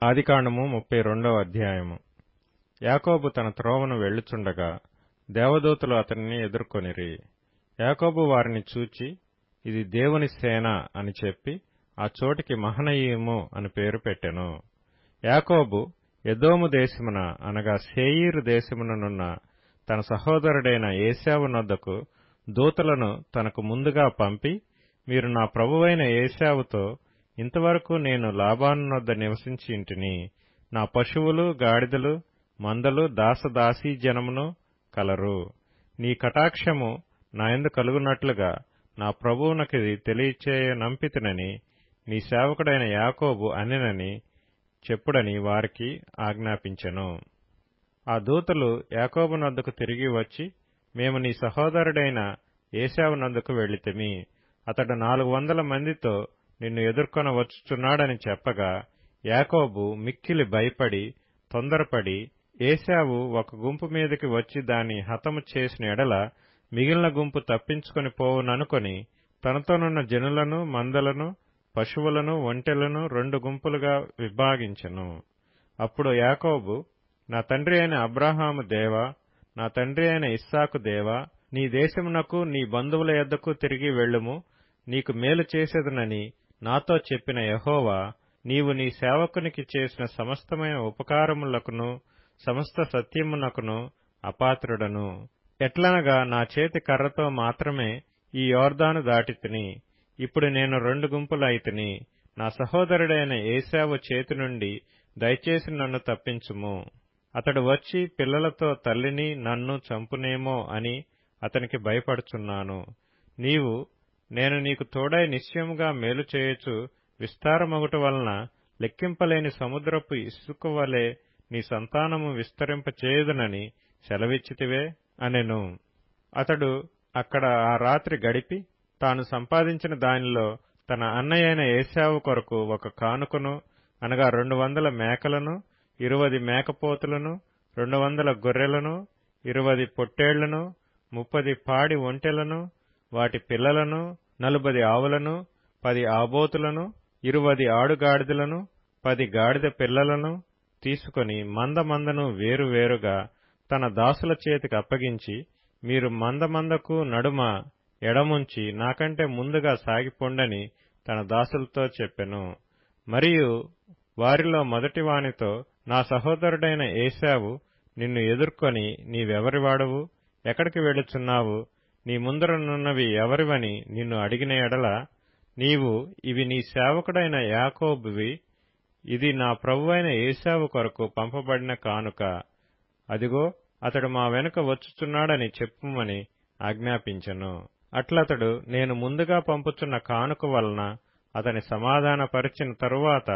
ఆదికాండము 32వ అధ్యాయము. యాకోబు తన త్రోవను వెళ్ళుచుండగా దేవదూతలు అతనిని ఎదుర్కొనిరి. యాకోబు వారిని చూచి, ఇది దేవుని సేన అని చెప్పి ఆ చోటికి మహనయీము అని పేరు పెట్టెను. యాకోబు ఎదోము దేశమున అనగా శేయీరు దేశముననున్న తన సహోదరుడైన ఏశావు నొద్దకు దూతలను తనకు ముందుగా పంపి, మీరు నా ప్రభువైన ఏశావుతో, ఇంతవరకు నేను లాబాను నొద్ద నివసించి ఇంటిని, నా పశువులు గాడిదలు మందలు దాసదాసీ జనమును కలరు. నీ కటాక్షము నాయందు కలుగునట్లుగా నా ప్రభువునకిది తెలియచేయనంపితినని నీ సేవకుడైన యాకోబు అనెనని చెప్పుడని వారికి ఆజ్ఞాపించెను. ఆ దూతలు యాకోబు నొద్దకు తిరిగి వచ్చి, మేము నీ సహోదరుడైన ఏశావు నొద్దకు వెళ్ళితిమి, అతడు 400 మందితో నిన్ను ఎదుర్కొన వచ్చుచున్నాడని చెప్పగా, యాకోబు మిక్కిలి భయపడి తొందరపడి, ఏశావు ఒక గుంపు మీదకి వచ్చి దాన్ని హతము చేసిన ఎడల మిగిలిన గుంపు తప్పించుకొని పోవుననుకొని తనతోనున్న జనులను మందలను పశువులను ఒంటెలను 2 గుంపులుగా విభాగించెను. అప్పుడు యాకోబు, నా తండ్రి అయిన అబ్రాహాము దేవా, నా తండ్రి అయిన ఇస్సాకు దేవా, నీ దేశమునకు నీ బంధువుల యొద్దకు తిరిగి వెళ్ళుము, నీకు మేలు చేసేదనని నాతో చెప్పిన యెహోవా, నీవు నీ సేవకునికి చేసిన సమస్తమైన ఉపకారములకును సమస్త సత్యమునకును అపాత్రుడను. ఎట్లనగా నా చేతి కర్రతో మాత్రమే ఈ యోర్దాను దాటితిని. ఇప్పుడు నేను 2 గుంపులైతిని. నా సహోదరుడైన ఏశావు చేతి నుండి దయచేసి నన్ను తప్పించుము. అతడు వచ్చి పిల్లలతో తల్లిని నన్ను చంపునేమో అని అతనికి భయపడుచున్నాను. నేను నీకు తోడై నిశ్చయముగా మేలు చేయుచు విస్తారమగుట వలన లెక్కింపలేని సముద్రపు ఇసుక వలె నీ సంతానము విస్తరింపచేయుదునని సెలవిచ్చితివే అనెను. అతడు అక్కడ ఆ రాత్రి గడిపి తాను సంపాదించిన దానిలో తన అన్నయ్యైన ఏశావు కొరకు ఒక కానుకను అనగా 200 మేకలను 20 మేకపోతులను 200 గొర్రెలను 20 పొట్టేళ్లను 30 పాడి ఒంటెలను వాటి పిల్లలను 40 ఆవులను 10 ఆబోతులను 20 ఆడుగాడిదలను 10 గాడిద పిల్లలను తీసుకొని మందను వేరువేరుగా తన దాసుల చేతికి అప్పగించి, మీరు మందకు నడుమ ఎడముంచి నాకంటే ముందుగా సాగిపోండని తన దాసులతో చెప్పెను. మరియు వారిలో మొదటివానితో, నా సహోదరుడైన ఏశావు నిన్ను ఎదుర్కొని, నీవెవరివాడవు, ఎక్కడికి వెళ్ళుచున్నావు, నీ ముందరనున్నవి ఎవరివని నిన్ను అడిగిన ఎడల, నీవు, ఇవి నీ సేవకుడైన యాకోబువి, ఇది నా ప్రభువైన ఏశావు కొరకు పంపబడిన కానుక, అదిగో అతడు మా వెనుక వచ్చుచున్నాడని చెప్పుమని ఆజ్ఞాపించెను. అట్లతడు, నేను ముందుగా పంపుచున్న కానుక వలన అతని సమాధానపరిచిన తరువాత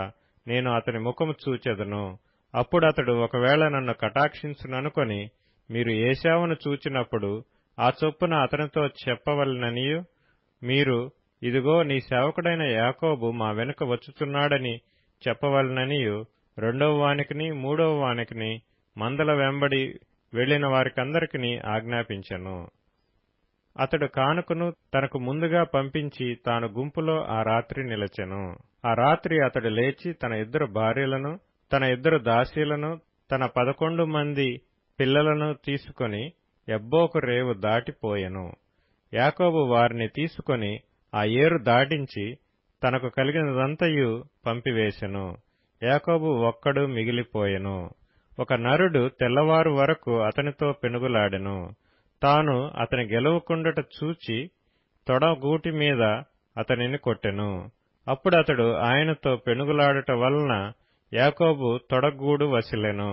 నేను అతని ముఖము చూచెదను. అప్పుడతడు ఒకవేళ నన్ను కటాక్షించుననుకొని, మీరు ఏశావును చూచినప్పుడు ఆ చొప్పున అతనితో చెప్పవలెననియు, మీరు, ఇదిగో నీ సేవకుడైన యాకోబు మా వెనుక వచ్చుచున్నాడని చెప్పవలెననియు 2వ వానికిని 3వ వానికిని మందల వెంబడి వెళ్లిన వారికందరికీ ఆజ్ఞాపించెను. అతడు కానుకను తనకు ముందుగా పంపించి తాను గుంపులో ఆ రాత్రి నిలచెను. ఆ రాత్రి అతడు లేచి తన 2 భార్యలను తన 2 దాసీలను తన 11 మంది పిల్లలను తీసుకొని యబ్బోకు రేవు దాటిపోయెను. యాకోబు వారిని తీసుకొని ఆ ఏరు దాటించి తనకు కలిగినదంతయు పంపివేశెను. యాకోబు ఒక్కడు మిగిలిపోయెను. ఒక నరుడు తెల్లవారు వరకు అతనితో పెనుగులాడెను. తాను అతని గెలవకుండుట చూచి తొడగూటి మీద అతనిని కొట్టెను. అప్పుడతడు ఆయనతో పెనుగులాడుట వలన యాకోబు తొడగూడు వసిలెను.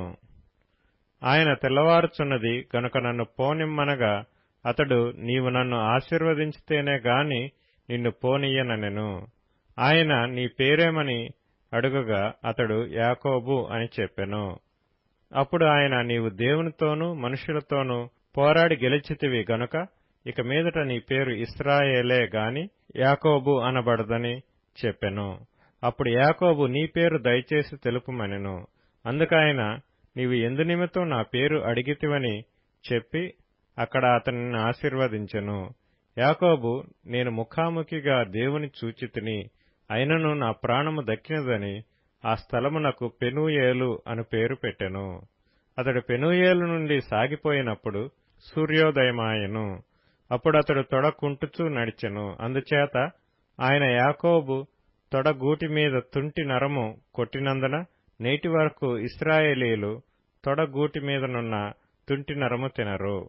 ఆయన తెల్లవారుచున్నది గనుక నన్ను పోనిమ్మనగా, అతడు, నీవు నన్ను ఆశీర్వదించితేనే గాని నిన్ను పోనీయననెను. ఆయన, నీ పేరేమని అడుగగా అతడు యాకోబు అని చెప్పెను. అప్పుడు ఆయన, నీవు దేవునితోనూ మనుషులతోనూ పోరాడి గెలిచితివి గనుక ఇక మీదట నీ పేరు ఇశ్రాయేలే గాని యాకోబు అనబడదని చెప్పెను. అప్పుడు యాకోబు, నీ పేరు దయచేసి తెలుపుమనెను. అందుకాయన, నీవు ఎందునిమిత్తం నా పేరు అడిగితివని చెప్పి అక్కడ అతనిని ఆశీర్వదించెను. యాకోబు, నేను ముఖాముఖిగా దేవుని చూచితిని, అయినను నా ప్రాణము దక్కినదని ఆ స్థలమునకు పెనూయేలు అను పేరు పెట్టెను. అతడు పెనూయేలు నుండి సాగిపోయినప్పుడు సూర్యోదయమాయెను. అప్పుడతడు తొడ కుంటుచూ నడిచెను. అందుచేత ఆయన యాకోబు తొడ గూటి మీద తుంటి నరము కొట్టినందున నేటి వరకు ఇశ్రాయేలీయులు తొడ గూటి మీదనున్న తుంటి నరము తినరు.